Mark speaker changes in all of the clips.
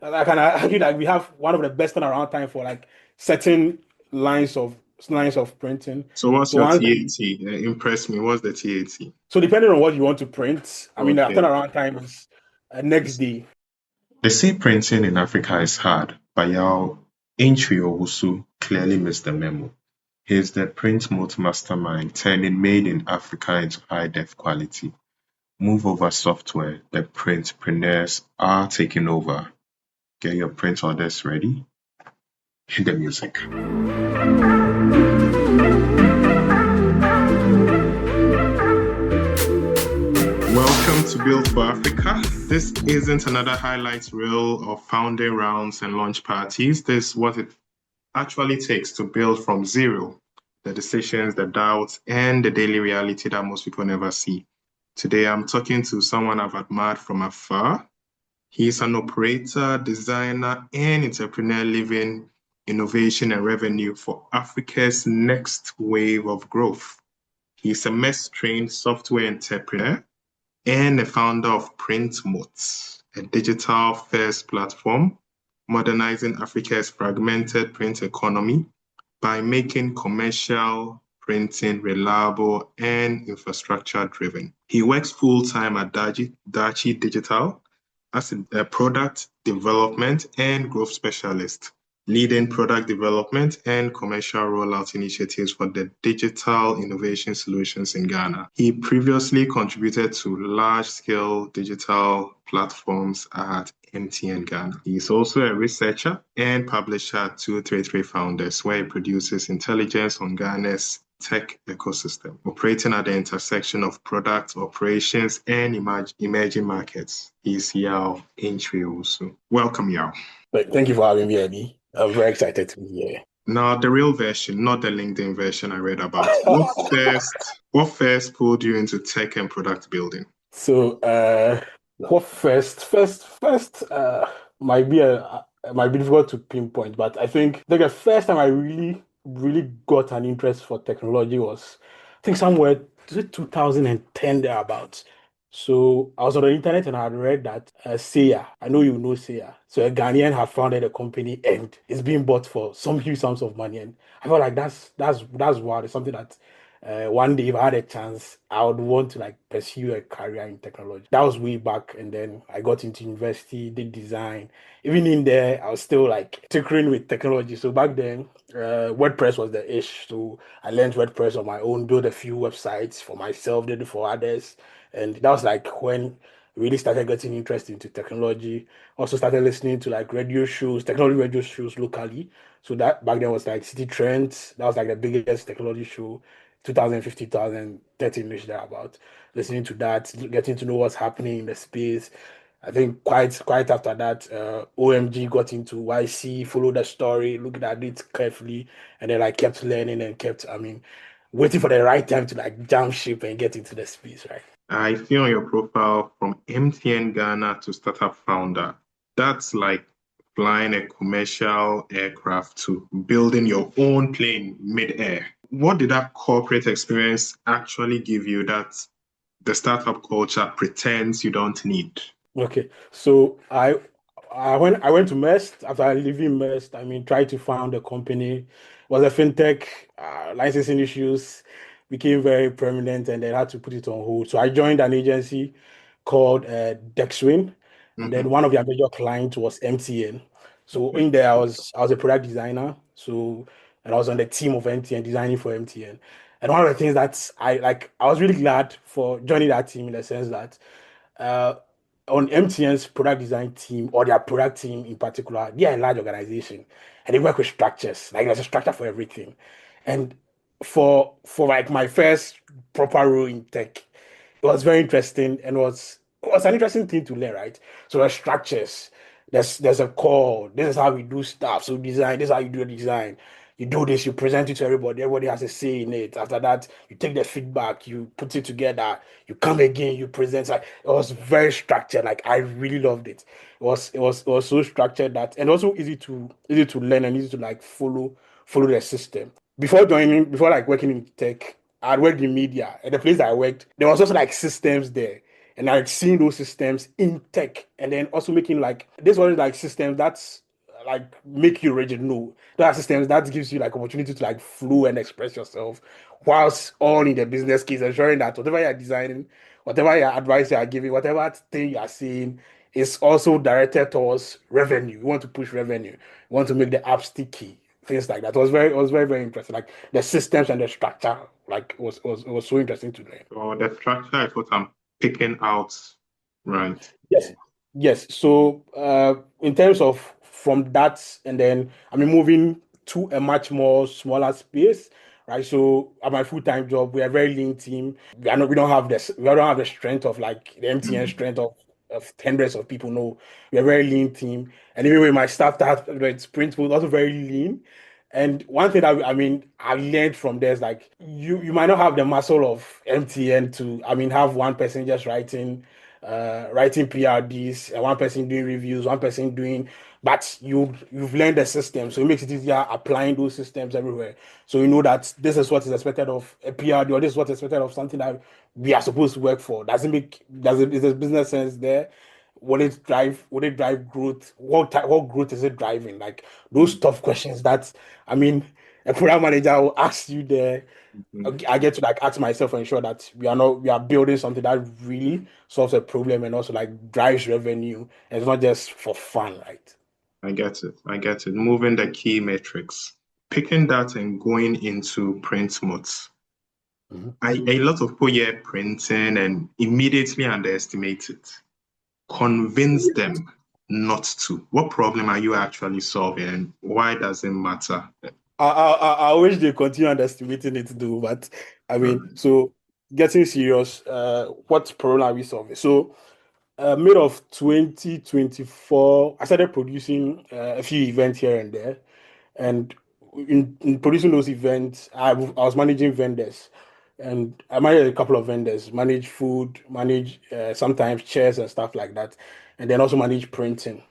Speaker 1: I can argue that we have one of the best turnaround time for like certain lines of lines of printing.
Speaker 2: So what's
Speaker 1: So
Speaker 2: your
Speaker 1: once
Speaker 2: TAT? Impress me. What's the TAT?
Speaker 1: so depending on what you want to print, I mean the
Speaker 2: Okay.
Speaker 1: turnaround time is next day.
Speaker 2: They say printing in Africa is hard, but Yaw Antwi Owusu clearly missed the memo. He's the Printmote mastermind, turning made in Africa into high-def quality. Move over software, the printpreneurs are taking over. Get your print orders ready. Hit the music. Welcome to Build for Africa. This isn't another highlight reel of founding rounds and launch parties. This is what it actually takes to build from zero. The decisions, the doubts, and the daily reality that most people never see. Today, I'm talking to someone I've admired from afar. He's an operator, designer, and entrepreneur living innovation and revenue for Africa's next wave of growth. He's a MES-trained software entrepreneur and the founder of Printmote, a digital-first platform modernizing Africa's fragmented print economy by making commercial printing reliable and infrastructure-driven. He works full-time at Dachi Digital as a product development and growth specialist, leading product development and commercial rollout initiatives for the digital innovation solutions in Ghana. He previously contributed to large-scale digital platforms at MTN Ghana. He is also a researcher and publisher at 233 Founders, where he produces intelligence on Ghana's tech ecosystem, operating at the intersection of product operations and emerging markets. He's Yaw Antwi Owusu. Welcome, Yaw.
Speaker 1: But thank you for having me, Eddie. I'm very excited to be here.
Speaker 2: Now, the real version, not the LinkedIn version I read about. What first pulled you into tech and product building?
Speaker 1: So, what first might be might be difficult to pinpoint, but I think like the first time I really got an interest for technology was, I think somewhere was it 2010 thereabouts. So I was on the internet and I had read that Seiya, I know you know Seiya, so a Ghanaian had founded a company and it's being bought for some huge sums of money, and I felt like that's wild. It's something that one day if I had a chance, I would want to like pursue a career in technology. That was way back, and then I got into university, did design. Even in there, I was still like tinkering with technology. So back then, WordPress was the ish. So I learned WordPress on my own, built a few websites for myself, did it for others, and that was like when I really started getting interested into technology. Also started listening to like radio shows, technology radio shows locally. So that back then was like City Trends. That was like the biggest technology show 2015, 2013-ish thereabout. Listening to that, getting to know what's happening in the space. I think quite after that, OMG got into YC, followed the story, looked at it carefully, and then I kept learning and kept, I mean, waiting for the right time to like jump ship and get into the space, right?
Speaker 2: I see on your profile from MTN Ghana to startup founder. That's like flying a commercial aircraft to building your own plane mid-air. What did that corporate experience actually give you that the startup culture pretends you don't need?
Speaker 1: Okay, so I went to Mest after leaving Mest. I mean, tried to found a company. It was a fintech. Licensing issues became very prominent, and they had to put it on hold. So I joined an agency called Dexwin, and then
Speaker 2: Mhm.
Speaker 1: one of their major clients was MTN. So
Speaker 2: Okay.
Speaker 1: in there, I was a product designer. So and I was on the team of MTN designing for MTN. And one of the things that I was really glad for joining that team in the sense that uh, on MTN's product design team or their product team in particular, they are a large organization and they work with structures. Like there's a structure for everything. And for like my first proper role in tech, it was very interesting and was an interesting thing to learn, right? So there's structures. There's a core. This is how we do stuff. So design, this is how you do the design. You do this, you present it to everybody. Everybody has a say in it. After that, you take the feedback, you put it together, you come again, you present. Like it was very structured. Like I really loved it. It was so structured that and also easy to learn and easy to like follow the system. Before like working in tech, I'd worked in media. At the place that I worked, there was also like systems there. and like seeing those systems in tech, and then also making like this one is like systems that's like make you rigid. No, there are systems that gives you like opportunity to like flow and express yourself, whilst all in the business case, ensuring that whatever you're designing, whatever your advice you are giving, whatever thing you are saying is also directed towards revenue. You want to push revenue, you want to make the app sticky, things like that. It was very, very interesting. Like the systems and the structure, like it was so interesting to learn.
Speaker 2: Or the structure is what I'm picking out, right?
Speaker 1: Yes, yes. So, in terms of from that, and then I mean, moving to a much more smaller space, right? So, at my full-time job, we are a very lean team. We don't have this, we don't have the strength of like the MTN
Speaker 2: Mhm.
Speaker 1: strength of hundreds of people. No, we're a very lean team, and even with my staff that it's Printmote also very lean. And one thing that I mean I learned from there is like you might not have the muscle of MTN to I mean have one person just writing PRDs and one person doing reviews, one person doing but you've learned the system, so it makes it easier applying those systems everywhere. So you know that this is what is expected of a PRD or this is what is expected of something that we are supposed to work for. Does it is there business sense there? Will it drive growth? What growth is it driving? Like those tough questions that I mean a program manager will ask you there.
Speaker 2: Mhm.
Speaker 1: I get to like ask myself and ensure that we are building something that really solves a problem and also like drives revenue and it's not just for fun, right?
Speaker 2: I get it. I get it. Moving the key metrics, picking that and going into print modes.
Speaker 1: Mhm.
Speaker 2: A lot of people hear printing and immediately underestimate it. Convince them not to. What problem are you actually solving and why does it matter?
Speaker 1: I wish they continue underestimating it though, but I mean, so getting serious, what problem are we solving? So mid of 2024, I started producing a few events here and there. And in producing those events, I was managing vendors. And I managed a couple of vendors, manage food, manage sometimes chairs and stuff like that. And then also manage printing.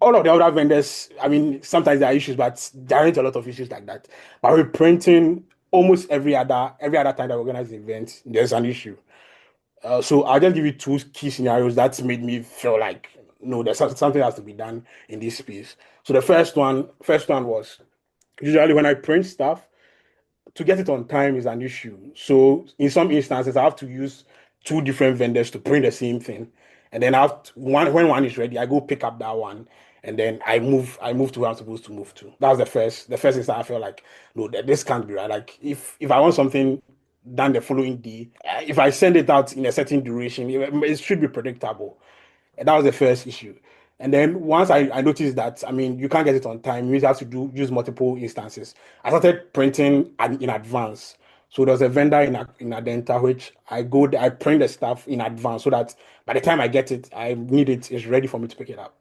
Speaker 1: All of the other vendors, I mean, sometimes there are issues, but there aren't a lot of issues like that. But with printing, almost every other time that we organize an event, there's an issue. So I'll just give you two key scenarios that made me feel like no, something has to be done in this space. So the first one was usually when I print stuff, to get it on time is an issue. So in some instances, I have to use two different vendors to print the same thing, and then one when one is ready, I go pick up that one, and then I move to where I'm supposed to move to. That was the first instance I felt like no, this can't be right. Like if I want something done the following day, if I send it out in a certain duration, it should be predictable. And that was the first issue. And then once I noticed that, I mean, you can't get it on time, you have to use multiple instances. I started printing in advance. So there's a vendor in Adenta which I print the stuff in advance so that by the time I get it, I need it's ready for me to pick it up.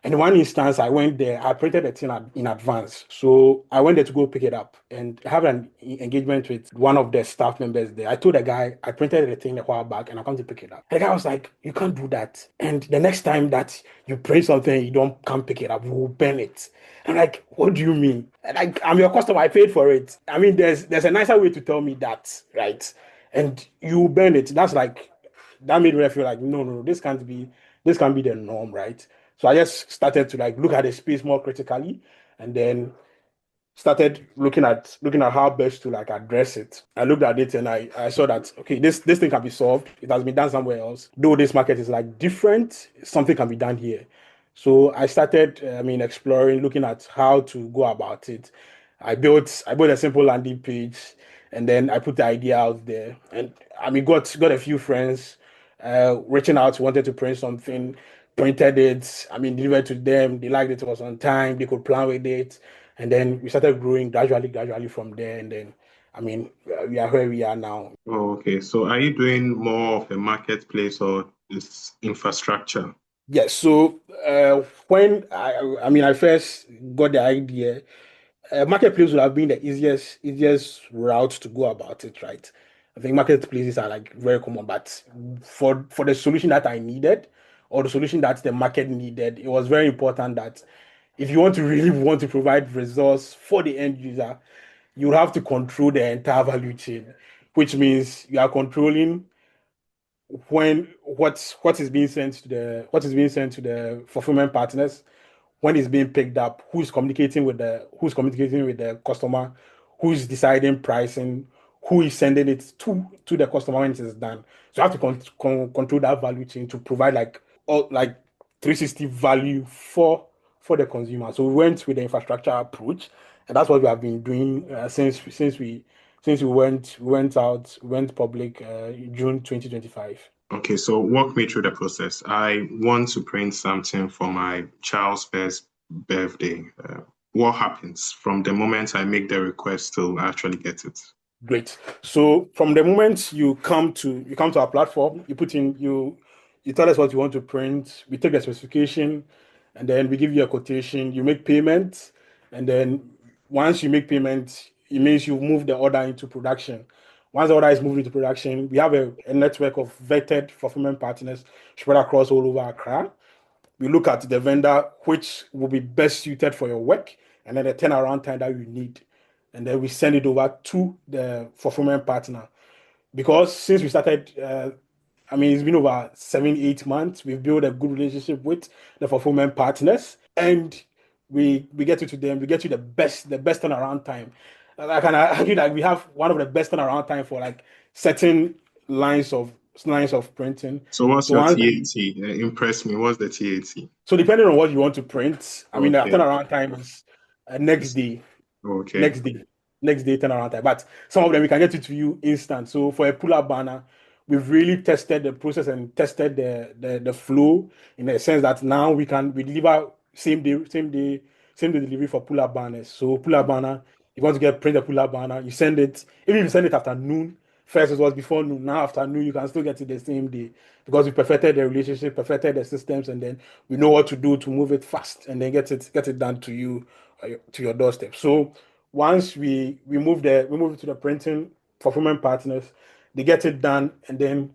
Speaker 1: And in one instance, I went there, I printed the thing in advance. So I went there to go pick it up and have an engagement with one of the staff members there. I told the guy, I printed the thing a while back and I come to pick it up. The guy was like, you can't do that. And the next time that you print something, you don't come pick it up, we will burn it. I'm like, what do you mean? Like, I'm your customer, I paid for it. I mean, there's a nicer way to tell me that, right? And you burn it. That made me feel like no, this can't be the norm, right? So I just started to like look at the space more critically, and then started looking at how best to like address it. I looked at it and I saw that okay, this thing can be solved. It has been done somewhere else. Though this market is like different, something can be done here. So I started, I mean, exploring, looking at how to go about it. I built a simple landing page, and then I put the idea out there. And I mean, got a few friends reaching out, wanted to print something, printed it. I mean, delivered to them. They liked it. It was on time. They could plan with it, and then we started growing gradually from there. And then, I mean, we are where we are now.
Speaker 2: Oh, okay. So are you doing more of a marketplace or is infrastructure?
Speaker 1: Yes. So when I mean, I first got the idea. Marketplace would have been the easiest route to go about it, right? I think marketplaces are like very common, but for the solution that I needed or the solution that the market needed, it was very important that if you want to really want to provide results for the end user, you have to control the entire value chain, which means you are controlling when what is being sent to the fulfillment partners, when it's being picked up, who's communicating with the customer, who's deciding pricing, who is sending it to the customer when it is done. So you have to control that value chain to provide like 360 value for the consumer. So we went with the infrastructure approach, and that's what we have been doing since we went public June 2025.
Speaker 2: Okay, so walk me through the process. I want to print something for my child's first birthday. What happens from the moment I make the request to actually get it?
Speaker 1: Great. So from the moment you come to our platform, you tell us what you want to print, we take the specification, and then we give you a quotation, you make payment, and then once you make payment, it means you move the order into production. Once the order is moved into production, we have a network of vetted fulfillment partners spread across all over Accra. We look at the vendor which will be best suited for your work and then the turnaround time that you need. And then we send it over to the fulfillment partner. Because since we started, it's been over 7, 8 months, we've built a good relationship with the fulfillment partners and we get you to them, we get you the best turnaround time. I can argue that we have one of the best turnaround time for like certain lines of lines of printing.
Speaker 2: So what's
Speaker 1: So
Speaker 2: your
Speaker 1: once
Speaker 2: TAT? Impress me. What's the TAT?
Speaker 1: So depending on what you want to print, the
Speaker 2: Okay,
Speaker 1: turnaround time is next
Speaker 2: it's-
Speaker 1: day,
Speaker 2: okay.
Speaker 1: next day, next day turnaround time. But some of them we can get it to you instant. So for a pull-up banner, we've really tested the process and tested the flow in the sense that now we deliver same day delivery for pull-up banners. So pull-up banner, you want to get print a pull-up banner, you send it. Even if you send it after noon, first it was before noon, now after noon you can still get it the same day because we perfected the relationship, perfected the systems, and then we know what to do to move it fast and then get it done to you to your doorstep. So once we move it to the printing fulfillment partners, they get it done, and then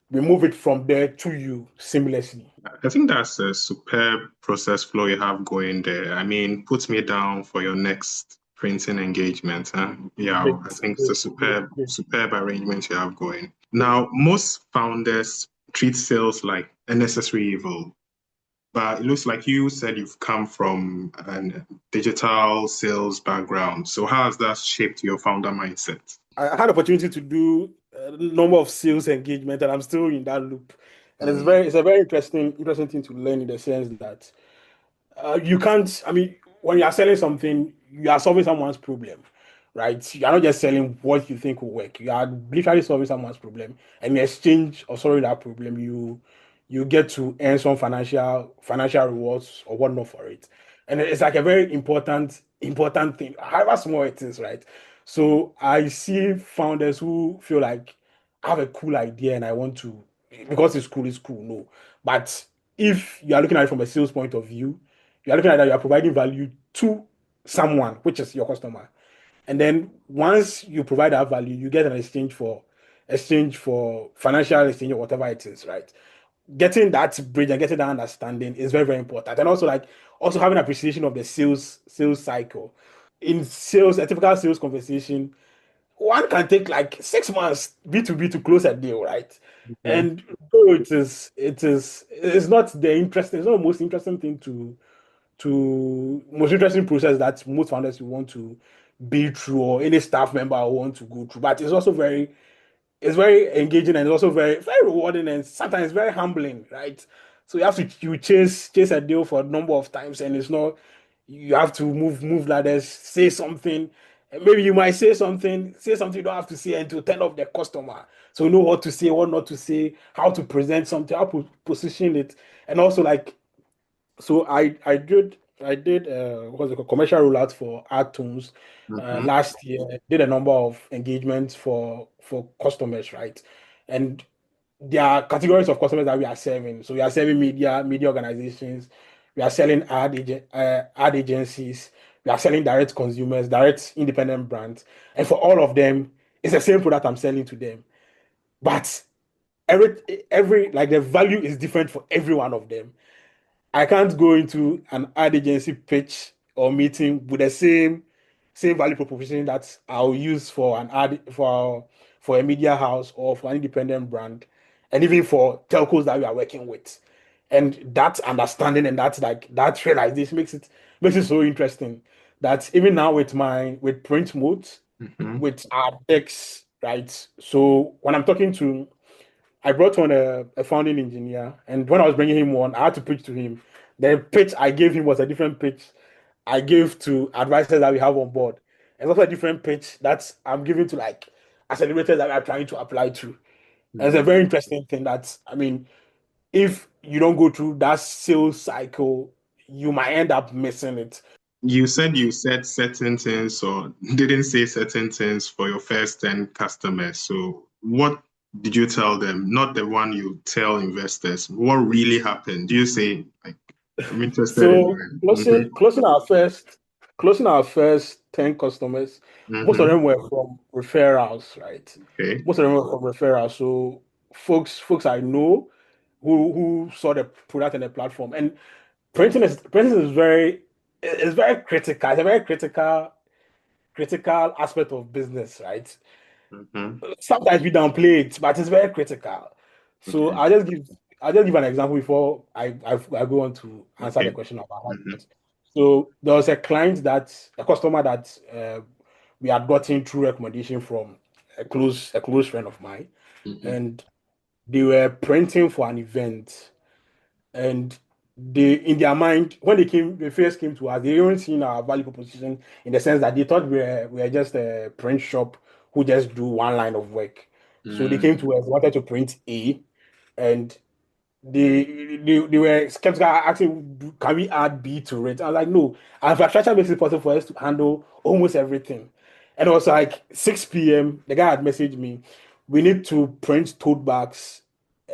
Speaker 1: we move it from there to you seamlessly.
Speaker 2: I think that's a superb process flow you have going there. I mean, put me down for your next printing engagement. Huh? Yeah,
Speaker 1: Great,
Speaker 2: I think it's a
Speaker 1: great, great, great.
Speaker 2: superb arrangement you have going. Now, most founders treat sales like a necessary evil, but it looks like you said you've come from a digital sales background. So how has that shaped your founder mindset?
Speaker 1: I had opportunity to do a number of sales engagement, and I'm still in that loop. And
Speaker 2: Mm,
Speaker 1: it's a very interesting thing to learn in the sense that you can't, when you are selling something, you are solving someone's problem, right? You are not just selling what you think will work. You are literally solving someone's problem. And in exchange of solving that problem, you get to earn some financial rewards or whatnot for it. And it's like a very important thing, however small it is, right? So I see founders who feel like I have a cool idea and I want to, because it's cool, no. But if you are looking at it from a sales point of view, you are looking at that you are providing value to someone, which is your customer. And then once you provide that value, you get an exchange for financial exchange or whatever it is, right? Getting that bridge and getting that understanding is very, very important. And also having appreciation of the sales cycle. In sales, a typical sales conversation, one can take like 6 months B2B to close a deal, right?
Speaker 2: okay.
Speaker 1: And though it's not it's not the most interesting thing to most interesting process that most founders will want to be through or any staff member will want to go through. But it's very engaging and it's also very, very rewarding and sometimes very humbling, right? So you chase a deal for a number of times and it's not you have to move ladders, say something. And maybe you might say something you don't have to say and to turn off the customer. So you know what to say, what not to say, how to present something, how to position it, and also like so I did what's it called commercial rollout for iTunes
Speaker 2: Mhm.
Speaker 1: last year. Did a number of engagements for customers, right? And there are categories of customers that we are serving. So we are serving media organizations, we are selling ad agencies, we are selling direct consumers, direct independent brands, and for all of them, it's the same product I'm selling to them. But every every like the value is different for every one of them. I can't go into an ad agency pitch or meeting with the same value proposition that I'll use for an ad for a media house or for an independent brand. and even for telcos that we are working with. And that understanding and that realization makes it so interesting that even now with Printmote,
Speaker 2: Mm-hmm.
Speaker 1: with our decks, right? So when I'm talking to I brought on a founding engineer, and when I was bringing him on, I had to pitch to him. The pitch I gave him was a different pitch I gave to advisors that we have on board. It's also a different pitch that I'm giving to like accelerators that we are trying to apply to. And it's a very interesting thing that, I mean, if you don't go through that sales cycle, you might end up missing it.
Speaker 2: You said certain things or didn't say certain things for your first 10 customers. So what did you tell them? Not the one you tell investors. What really happened? Do you say like I'm interested in
Speaker 1: So
Speaker 2: that?
Speaker 1: closing our first 10 customers, most of
Speaker 2: Mm-hmm.
Speaker 1: them were from referrals, right?
Speaker 2: Okay.
Speaker 1: Most of them were from referrals. So folks I know who saw the product and the platform. And printing is very critical. It's a very critical aspect of business, right?
Speaker 2: Mm-hmm.
Speaker 1: Sometimes we downplay it, but it's very critical. So
Speaker 2: Okay.
Speaker 1: I'll just give an example before I go on to answer the
Speaker 2: Okay.
Speaker 1: question about how
Speaker 2: Mm-hmm.
Speaker 1: it. So there was a customer that we had gotten through recommendation from a close friend of mine,
Speaker 2: Mm-hmm.
Speaker 1: and they were printing for an event, and they in their mind when they first came to us, they weren't seeing our value proposition in the sense that they thought we were just a print shop who just do one line of work. So they came to us, wanted to print A, and they were skeptical, asking, can we add B to it? I was like, no. Our infrastructure makes it possible for us to handle almost everything. And it was like 6 p.m. The guy had messaged me, we need to print tote bags,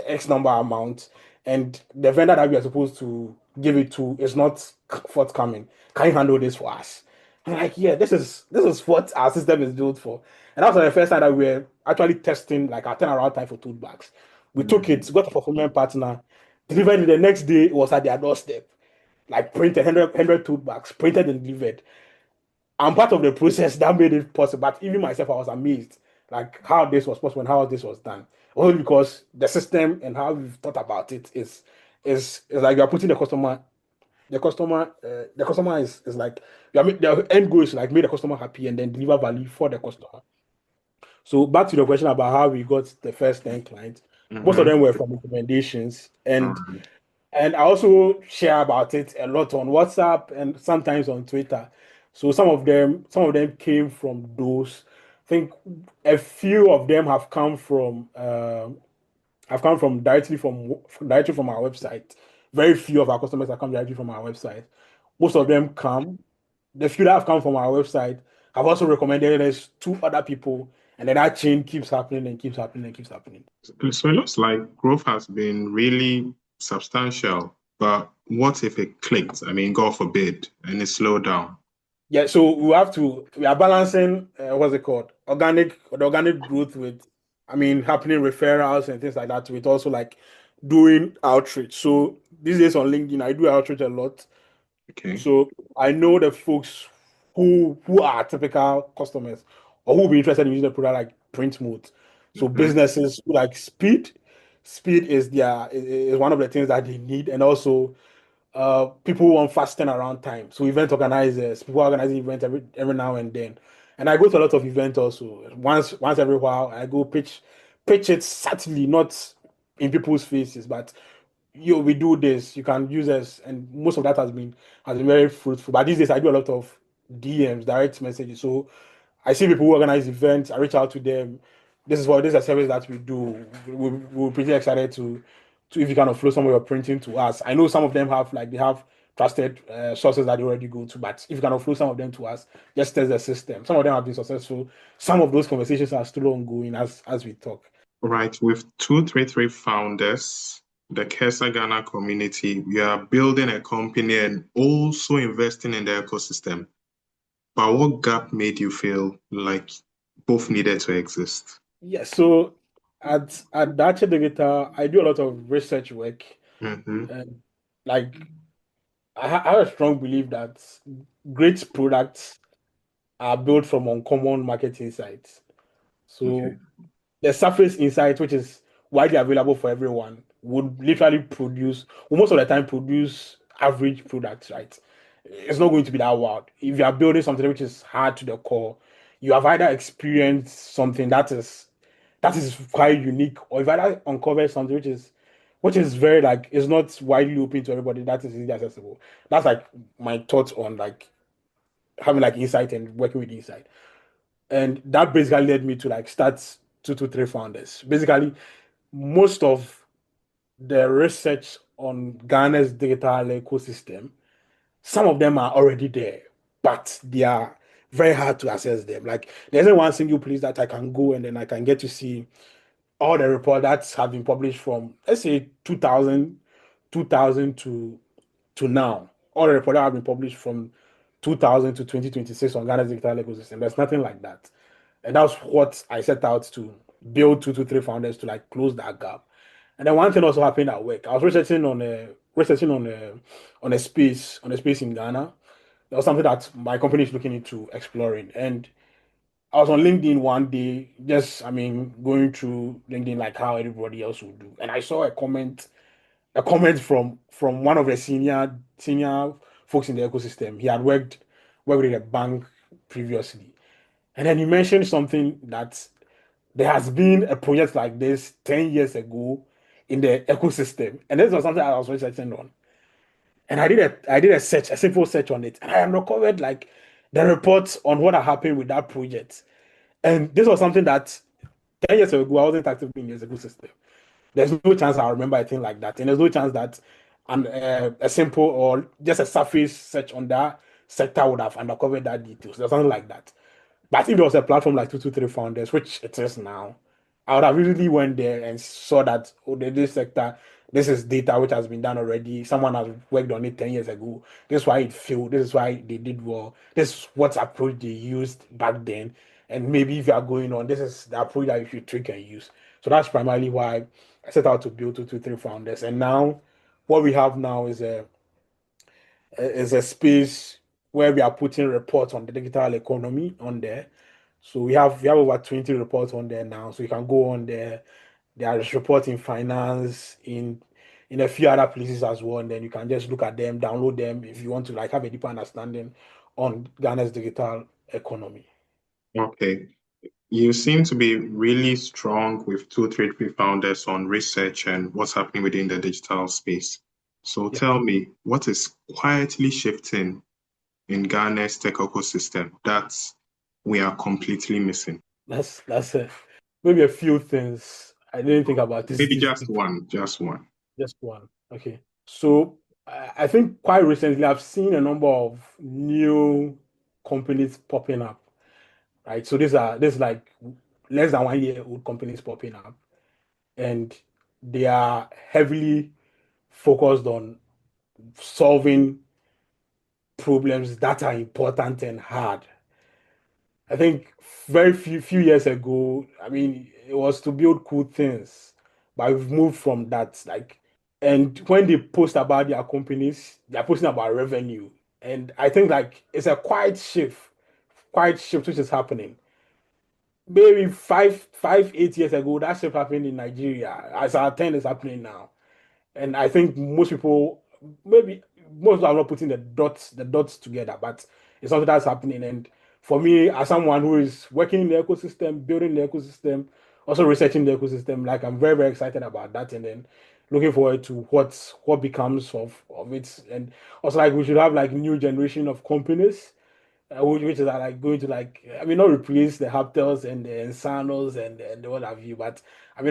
Speaker 1: X number amount, and the vendor that we are supposed to give it to is not forthcoming. Can you handle this for us? I'm like, yeah, this is what our system is built for. And that was the first time that we were actually testing like our turnaround time for tote bags. We took
Speaker 2: Mm-hmm.
Speaker 1: it, got a fulfillment partner, delivered it the next day, it was at their doorstep. Like printed 100 tote bags, printed and delivered. I'm part of the process that made it possible. But even myself, I was amazed like how this was possible and how this was done. Only because the system and how we've thought about it is like you are putting the customer is like the end goal is like make the customer happy and then deliver value for the customer. So back to the question about how we got the first 10 clients, most of
Speaker 2: Mm-hmm.
Speaker 1: them were from recommendations,
Speaker 2: All
Speaker 1: and
Speaker 2: right.
Speaker 1: and I also share about it a lot on WhatsApp and sometimes on Twitter. So some of them came from those. I think a few of them have come from directly from our website. Very few of our customers have come directly from our website. Most of them come. The few that have come from our website have also recommended us to other people, and then that chain keeps happening and keeps happening and keeps happening.
Speaker 2: So it looks like growth has been really substantial, but what if it clicked? I mean, God forbid, and it slowed down.
Speaker 1: Yeah, so we are balancing what's it called? The organic growth with, I mean, happening referrals and things like that, with also like doing outreach. So these days on LinkedIn, I do outreach a lot.
Speaker 2: Okay.
Speaker 1: So I know the folks who are typical customers or who will be interested in using the product like Printmote. So
Speaker 2: Mm-hmm.
Speaker 1: businesses who like speed. Speed is one of the things that they need, and also people who want fast turnaround time. So event organizers, people organizing events every now and then. And I go to a lot of events also. Once every while, I go pitch it subtly, not in people's faces, but we do this, you can use us, and most of that has been very fruitful. But these days I do a lot of DMs, direct messages. So I see people who organize events, I reach out to them. This is a service that we do. We're pretty excited to if you kind of flow some of your printing to us. I know some of them they have trusted sources that they already go to, but if you kind of flow some of them to us, just test the system. Some of them have been successful. Some of those conversations are still ongoing as we talk.
Speaker 2: Right. With 233 founders, the Kesa Ghana community, we are building a company and also investing in the ecosystem. But what gap made you feel like both needed to exist?
Speaker 1: Yes, so at Dacha Digital, I do a lot of research work,
Speaker 2: Mm-hmm.
Speaker 1: and like I have a strong belief that great products are built from uncommon market insights.
Speaker 2: Okay.
Speaker 1: So the surface insight, which is widely available for everyone would literally produce, well, most of the time, produce average products, right? It's not going to be that wild. If you are building something which is hard to the core, you have either experienced something that is quite unique, or you've either uncovered something which is very like it's not widely open to everybody. That is easily accessible. That's like my thoughts on like having like insight and working with insight. And that basically led me to like start 223 founders. Basically, most of the research on Ghana's digital ecosystem, some of them are already there, but they are very hard to access them. Like there isn't one single place that I can go and then I can get to see all the reports that have been published from, let's say, 2000 to now. All the reports that have been published from 2000 to 2026 on Ghana's digital ecosystem. There's nothing like that. And that's what I set out to build 223 founders to like close that gap. And then one thing also happened at work. I was researching on a space in Ghana. That was something that my company is looking into exploring. And I was on LinkedIn one day, just going through LinkedIn like how everybody else would do. And I saw a comment from one of the senior folks in the ecosystem. He had worked in a bank previously. And then he mentioned something that there has been a project like this 10 years ago in the ecosystem. And this was something I was researching on. And I did a search, a simple search on it. And I uncovered like the reports on what had happened with that project. And this was something that 10 years ago I wasn't actively in the ecosystem. There's no chance I'll remember a thing like that. And there's no chance that a simple or just a surface search on that sector would have uncovered that details. There's something like that. But if there was a platform like 223 Founders, which it is now, I would have really went there and saw that, oh, this sector, this is data which has been done already. Someone has worked on it 10 years ago. This is why it failed. This is why they did well. This is what approach they used back then. And maybe if you are going on, this is the approach that you should tweak and use. So that's primarily why I set out to build 223 Founders. And now, what we have now is a space where we are putting reports on the digital economy on there. So we have over 20 reports on there now. So you can go on there. There is reports in finance, in a few other places as well. And then you can just look at them, download them if you want to like have a deeper understanding on Ghana's digital economy.
Speaker 2: Okay. You seem to be really strong with 233 founders on research and what's happening within the digital space. So
Speaker 1: Yeah,
Speaker 2: tell me, what is quietly shifting in Ghana's tech ecosystem that we are completely missing?
Speaker 1: that's maybe a few things I didn't think about
Speaker 2: Maybe
Speaker 1: this
Speaker 2: just
Speaker 1: deep.
Speaker 2: one, just one.
Speaker 1: Just one. Okay. So I think quite recently I've seen a number of new companies popping up, right? So these like less than 1 year old companies popping up, and they are heavily focused on solving problems that are important and hard. I think very few years ago, it was to build cool things, but we've moved from that. Like, and when they post about their companies, they're posting about revenue, and I think like it's a quiet shift which is happening. Maybe 8 years ago, that shift happened in Nigeria. As our 10 is happening now. And I think maybe most people are not putting the dots together, but it's something that's happening. And for me, as someone who is working in the ecosystem, building the ecosystem, also researching the ecosystem, like I'm very, very excited about that. And then looking forward to what becomes of it. And also like we should have like new generation of companies which is like going to like not replace the Haptels and the Ensanos and what have you, but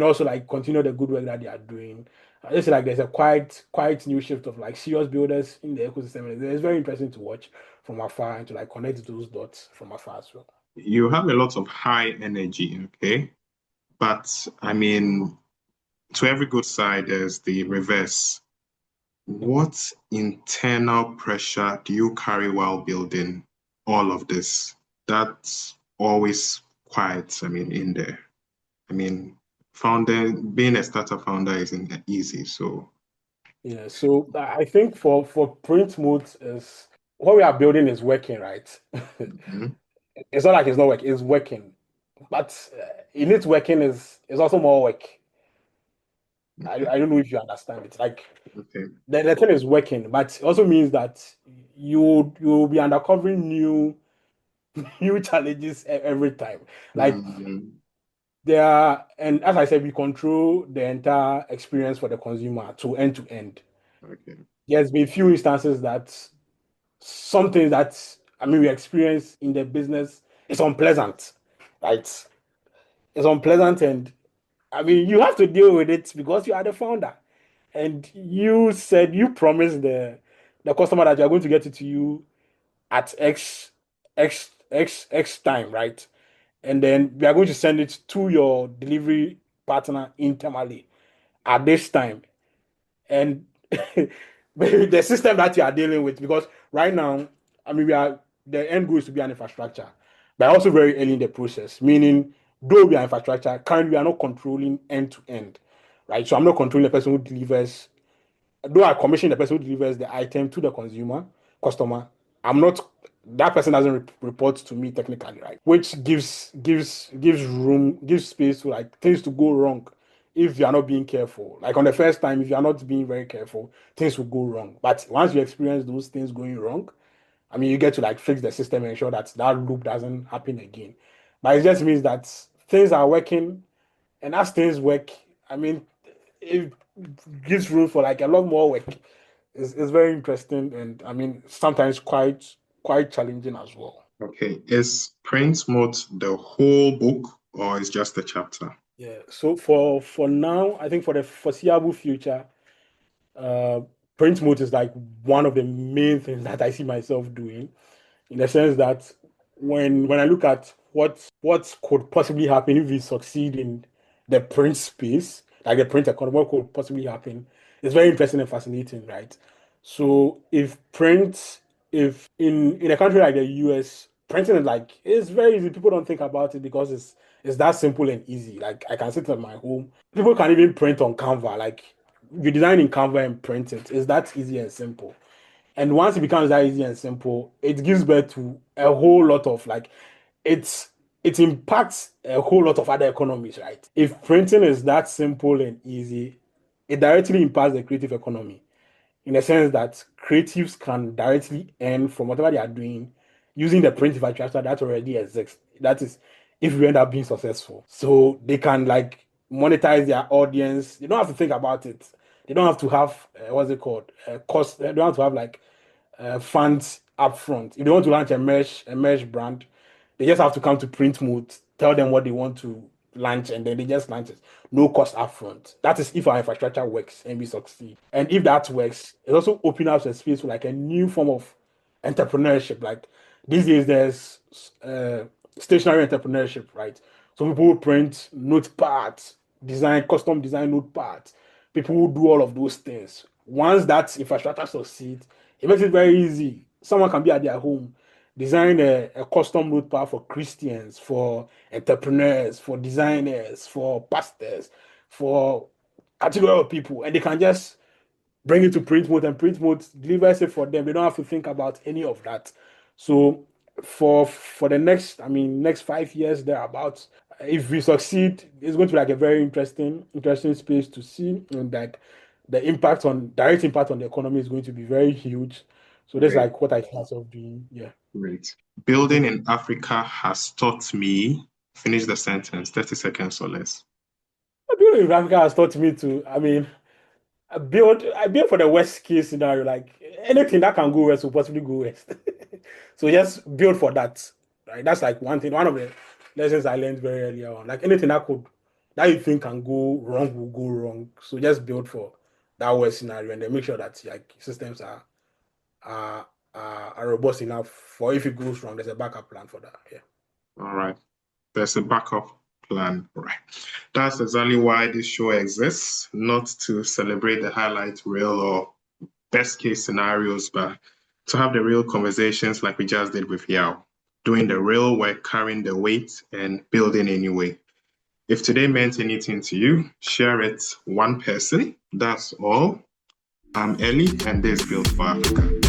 Speaker 1: also like continue the good work that they are doing. I just like there's a quite new shift of like serious builders in the ecosystem. And it's very interesting to watch from afar and to like connect those dots from afar as well.
Speaker 2: You have a lot of high energy, okay? But to every good side, there's the reverse.
Speaker 1: Yep.
Speaker 2: What internal pressure do you carry while building all of this? That's always quiet, in there. Being a startup founder isn't easy. So,
Speaker 1: Yeah. So I think for Printmote is what we are building is working, right?
Speaker 2: mhm.
Speaker 1: It's not like it's not working, it's working. But in it working is also more work.
Speaker 2: Okay.
Speaker 1: I don't know if you understand it. Like
Speaker 2: Okay.
Speaker 1: the thing is working, but it also means that you will be uncovering new challenges every time. Like
Speaker 2: Mm,
Speaker 1: there are, and as I said, we control the entire experience for the consumer to end.
Speaker 2: okay.
Speaker 1: There's been few instances that something that I mean we experience in the business is unpleasant, right? It's unpleasant, and I mean you have to deal with it because you are the founder, and you said you promised the customer that you are going to get it to you at X time, right? And then we are going to send it to your delivery partner internally at this time. And maybe the system that you are dealing with, because right now, I mean, the end goal is to be an infrastructure, but also very early in the process, meaning though we are infrastructure, currently we are not controlling end to end, right? So I'm not controlling the person who delivers, though I commission the person who delivers the item to the customer, I'm not that person doesn't report to me technically, right? Which gives space to like things to go wrong if you are not being careful. Like on the first time, if you are not being very careful, things will go wrong. But once you experience those things going wrong, I mean, you get to like fix the system and ensure that that loop doesn't happen again. But it just means that things are working, and as things work, I mean, it gives room for like a lot more work. It's very interesting, and I mean sometimes quite challenging as well.
Speaker 2: Okay. Is Printmote the whole book or is just a chapter?
Speaker 1: Yeah. So for now, I think for the foreseeable future, uh, print mode is like one of the main things that I see myself doing, in the sense that when I look at what could possibly happen if we succeed in the print space, like the print economy, what could possibly happen, it's very interesting and fascinating, right? So if in a country like the US, printing is like it's very easy. People don't think about it because it's that simple and easy. Like I can sit at my home. People can even print on Canva. Like you design in Canva and print it. It's that easy and simple. And once it becomes that easy and simple, it gives birth to a whole lot of like it's it impacts a whole lot of other economies, right? If printing is that simple and easy, it directly impacts the creative economy in the sense that creatives can directly earn from whatever they are doing using the print infrastructure that already exists. That is, if we end up being successful. So they can like monetize their audience. They don't have to think about it. They don't have to have what's it called? Cost. They don't have to have like funds upfront. If they want to launch a mesh brand, they just have to come to Printmote, tell them what they want to launch, and then they just launch it. No cost upfront. That is if our infrastructure works and we succeed. And if that works, it also opens up a space for like a new form of entrepreneurship. Like these days, there's stationary entrepreneurship, right? So people who print notepads, custom design notepads. People who do all of those things. Once that infrastructure succeeds, it makes it very easy. Someone can be at their home, design a custom notepad for Christians, for entrepreneurs, for designers, for pastors, for category of people, and they can just bring it to Printmote, and Printmote delivers it for them. They don't have to think about any of that. So for the next 5 years thereabouts, if we succeed, it's going to be like a very interesting space to see, and like the direct impact on the economy is going to be very huge. So that's
Speaker 2: Great,
Speaker 1: like what I see myself doing. Yeah.
Speaker 2: great. Building
Speaker 1: Mhm.
Speaker 2: in Africa has taught me, finish the sentence, 30 seconds or less.
Speaker 1: Building in Africa has taught me to, I mean, I build for the worst case scenario. Like anything that can go west will possibly go west. So just build for that. Right? That's like one of the lessons I learned very early on. Like anything that you think can go wrong will go wrong. So just build for that worst scenario and then make sure that like systems are are robust enough for if it goes wrong, there's a backup plan for that. Yeah.
Speaker 2: All right. There's a backup plan. Right. That's exactly why this show exists, not to celebrate the highlight reel or best case scenarios, but to have the real conversations like we just did with Yao, doing the real work, carrying the weight, and building anyway. If today meant anything to you, share it one person. That's all. I'm Ellie, and this is Built for Africa.